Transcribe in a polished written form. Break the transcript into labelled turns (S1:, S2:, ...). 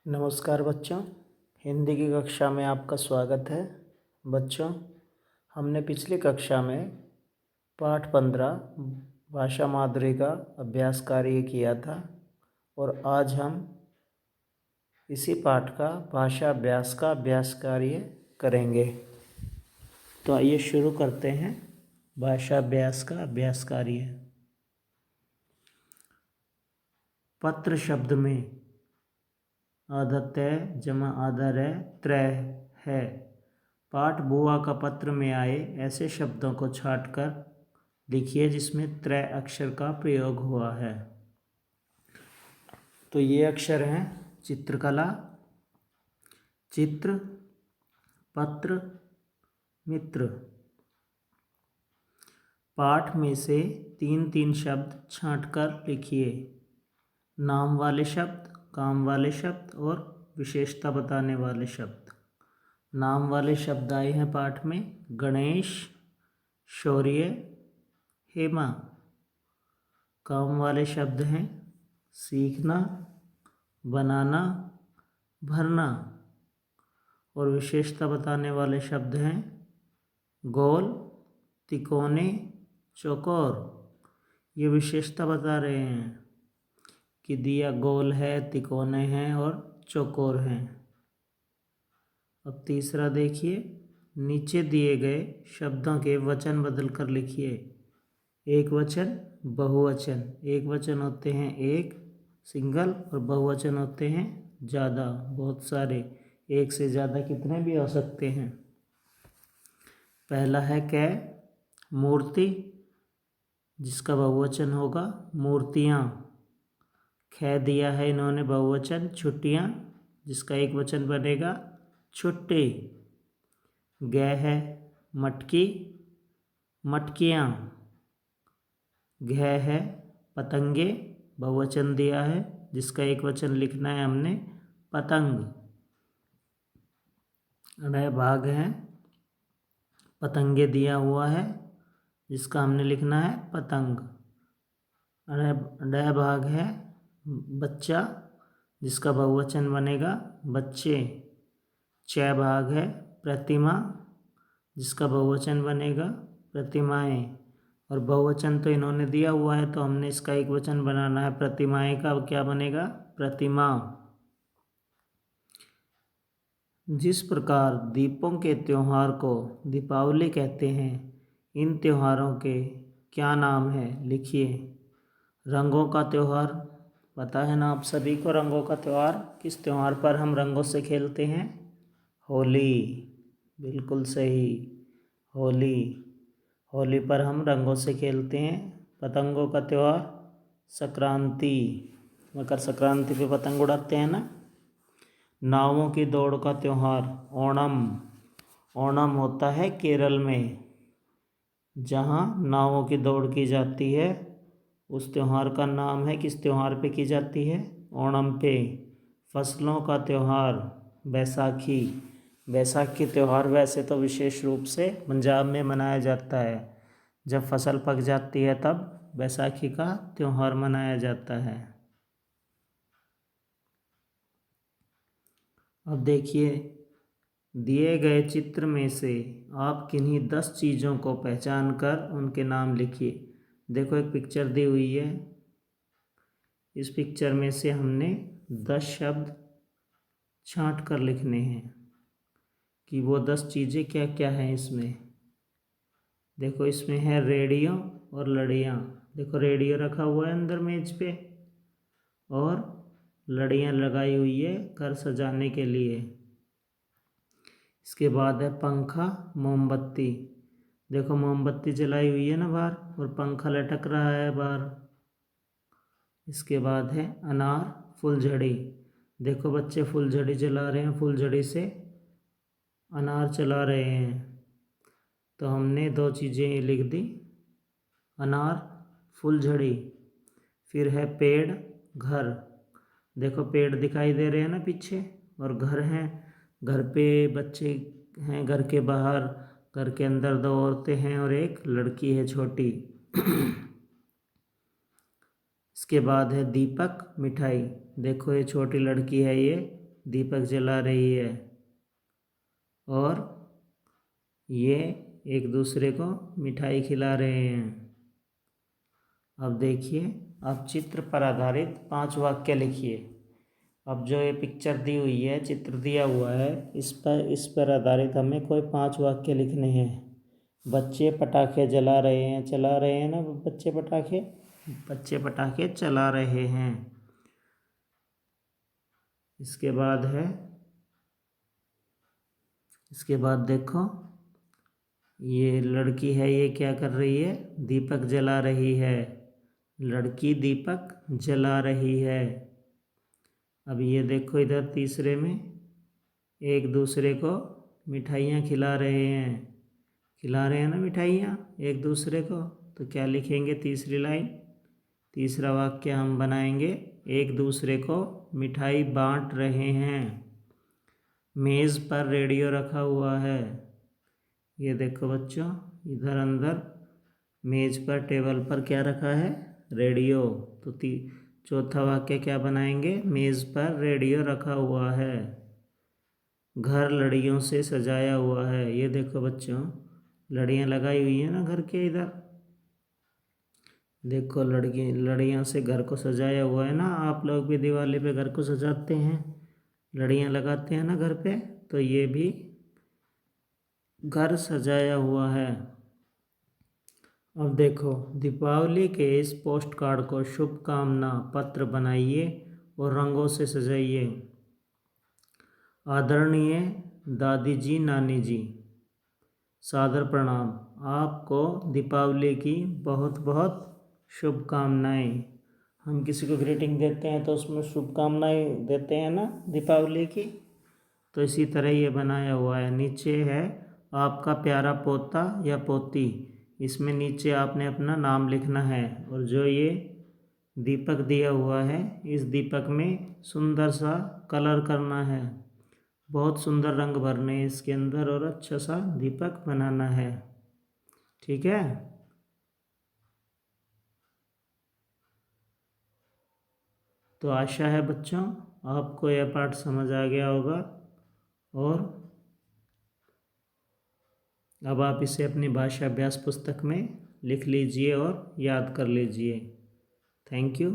S1: नमस्कार बच्चों, हिंदी की कक्षा में आपका स्वागत है। बच्चों, हमने पिछली कक्षा में पाठ 15 भाषा माधुरी का अभ्यास कार्य किया था और आज हम इसी पाठ का भाषा अभ्यास का अभ्यास कार्य करेंगे। तो आइए शुरू करते हैं भाषा अभ्यास का अभ्यास कार्य। पत्र शब्द में आधा तय जमा आधा रह त्रय है। पाठ बुआ का पत्र में आए ऐसे शब्दों को छांटकर लिखिए जिसमें त्रय अक्षर का प्रयोग हुआ है। तो ये अक्षर हैं चित्रकला, चित्र, पत्र, मित्र। पाठ में से 3-3 शब्द छांटकर लिखिए। नाम वाले शब्द, काम वाले शब्द और विशेषता बताने वाले शब्द। नाम वाले शब्द आए हैं पाठ में गणेश, शौर्य, हेमा। काम वाले शब्द हैं सीखना, बनाना, भरना। और विशेषता बताने वाले शब्द हैं गोल, तिकोने, चौकोर। ये विशेषता बता रहे हैं कि दिया गोल है, तिकोने हैं और चौकोर हैं। अब तीसरा देखिए, नीचे दिए गए शब्दों के वचन बदलकर लिखिए। एक वचन, बहुवचन। एक वचन होते हैं एक, सिंगल, और बहुवचन होते हैं ज़्यादा, बहुत सारे। एक से ज़्यादा कितने भी हो सकते हैं। पहला है कै, मूर्ति, जिसका बहुवचन होगा मूर्तियाँ। खे दिया है इन्होंने बहुवचन छुट्टियाँ, जिसका एक वचन बनेगा छुट्टी। गै है मटकी, मटकियाँ। घै है पतंगे, बहुवचन दिया है जिसका एक वचन लिखना है हमने पतंग। ढ भाग है पतंगे दिया हुआ है जिसका हमने लिखना है पतंग। ड भाग है बच्चा, जिसका बहुवचन बनेगा बच्चे। च भाग है प्रतिमा, जिसका बहुवचन बनेगा प्रतिमाएं। और बहुवचन तो इन्होंने दिया हुआ है तो हमने इसका एक वचन बनाना है प्रतिमाएं का। क्या बनेगा प्रतिमा। जिस प्रकार दीपों के त्योहार को दीपावली कहते हैं, इन त्योहारों के क्या नाम है लिखिए। रंगों का त्यौहार, पता है ना आप सभी को रंगों का त्यौहार। किस त्यौहार पर हम रंगों से खेलते हैं? होली। बिल्कुल सही, होली। होली पर हम रंगों से खेलते हैं। पतंगों का त्यौहार संक्रांति, मकर संक्रांति पे पतंग उड़ाते हैं ना। नावों की दौड़ का त्यौहार ओणम। ओणम होता है केरल में, जहाँ नावों की दौड़ की जाती है। उस त्यौहार का नाम है, किस त्यौहार पे की जाती है? ओणम पे। फसलों का त्यौहार बैसाखी। बैसाखी त्यौहार वैसे तो विशेष रूप से पंजाब में मनाया जाता है। जब फसल पक जाती है तब बैसाखी का त्यौहार मनाया जाता है। अब देखिए, दिए गए चित्र में से आप किन्हीं 10 चीज़ों को पहचान कर उनके नाम लिखिए। देखो एक पिक्चर दी हुई है। इस पिक्चर में से हमने 10 शब्द छांट कर लिखने हैं कि वो 10 चीज़ें क्या क्या हैं इसमें। देखो इसमें है रेडियो और लड़ियाँ। देखो रेडियो रखा हुआ है अंदर मेज पे और लड़ियाँ लगाई हुई है घर सजाने के लिए। इसके बाद है पंखा, मोमबत्ती। देखो मोमबत्ती जलाई हुई है ना बाहर और पंखा लटक रहा है बाहर। इसके बाद है अनार, फुलझड़ी। देखो बच्चे फुलझड़ी जला रहे हैं, फुलझड़ी से अनार चला रहे हैं। तो हमने 2 चीज़ें लिख दी, अनार, फुलझड़ी। फिर है पेड़, घर। देखो पेड़ दिखाई दे रहे हैं ना पीछे, और घर हैं। घर पे बच्चे हैं, घर के बाहर, घर के अंदर 2 औरतें हैं और एक लड़की है छोटी। इसके बाद है दीपक, मिठाई। देखो ये छोटी लड़की है, ये दीपक जला रही है और ये एक दूसरे को मिठाई खिला रहे हैं। अब देखिए, अब चित्र पर आधारित 5 वाक्य लिखिए। अब जो ये पिक्चर दी हुई है, चित्र दिया हुआ है, इस पर आधारित हमें कोई 5 वाक्य लिखने हैं। बच्चे पटाखे जला रहे हैं, चला रहे हैं ना बच्चे पटाखे चला रहे हैं। इसके बाद देखो, ये लड़की है, ये क्या कर रही है? दीपक जला रही है। लड़की दीपक जला रही है। अब ये देखो, इधर तीसरे में एक दूसरे को मिठाइयाँ खिला रहे हैं ना मिठाइयाँ एक दूसरे को। तो क्या लिखेंगे? तीसरी लाइन, तीसरा वाक्य हम बनाएंगे, एक दूसरे को मिठाई बांट रहे हैं। मेज़ पर रेडियो रखा हुआ है। ये देखो बच्चों, इधर अंदर मेज़ पर, टेबल पर क्या रखा है? रेडियो। तो चौथा वाक्य क्या बनाएंगे? मेज़ पर रेडियो रखा हुआ है। घर लड़ियों से सजाया हुआ है। ये देखो बच्चों, लड़ियाँ लगाई हुई हैं ना घर के इधर। देखो, लड़ियों से घर को सजाया हुआ है ना। आप लोग भी दिवाली पे घर को सजाते हैं, लड़ियाँ लगाते हैं ना घर पे। तो ये भी घर सजाया हुआ है। अब देखो, दीपावली के इस पोस्ट कार्ड को शुभकामना पत्र बनाइए और रंगों से सजाइए। आदरणीय दादी जी, नानी जी, सादर प्रणाम। आपको दीपावली की बहुत बहुत शुभकामनाएं। हम किसी को ग्रीटिंग देते हैं तो उसमें शुभकामनाएं देते हैं ना दीपावली की। तो इसी तरह ये बनाया हुआ है। नीचे है आपका प्यारा पोता या पोती। इसमें नीचे आपने अपना नाम लिखना है। और जो ये दीपक दिया हुआ है, इस दीपक में सुंदर सा कलर करना है। बहुत सुंदर रंग भरने हैं इसके अंदर और अच्छा सा दीपक बनाना है। ठीक है। तो आशा है बच्चों, आपको यह पाठ समझ आ गया होगा और अब आप इसे अपनी भाषा अभ्यास पुस्तक में लिख लीजिए और याद कर लीजिए। Thank you.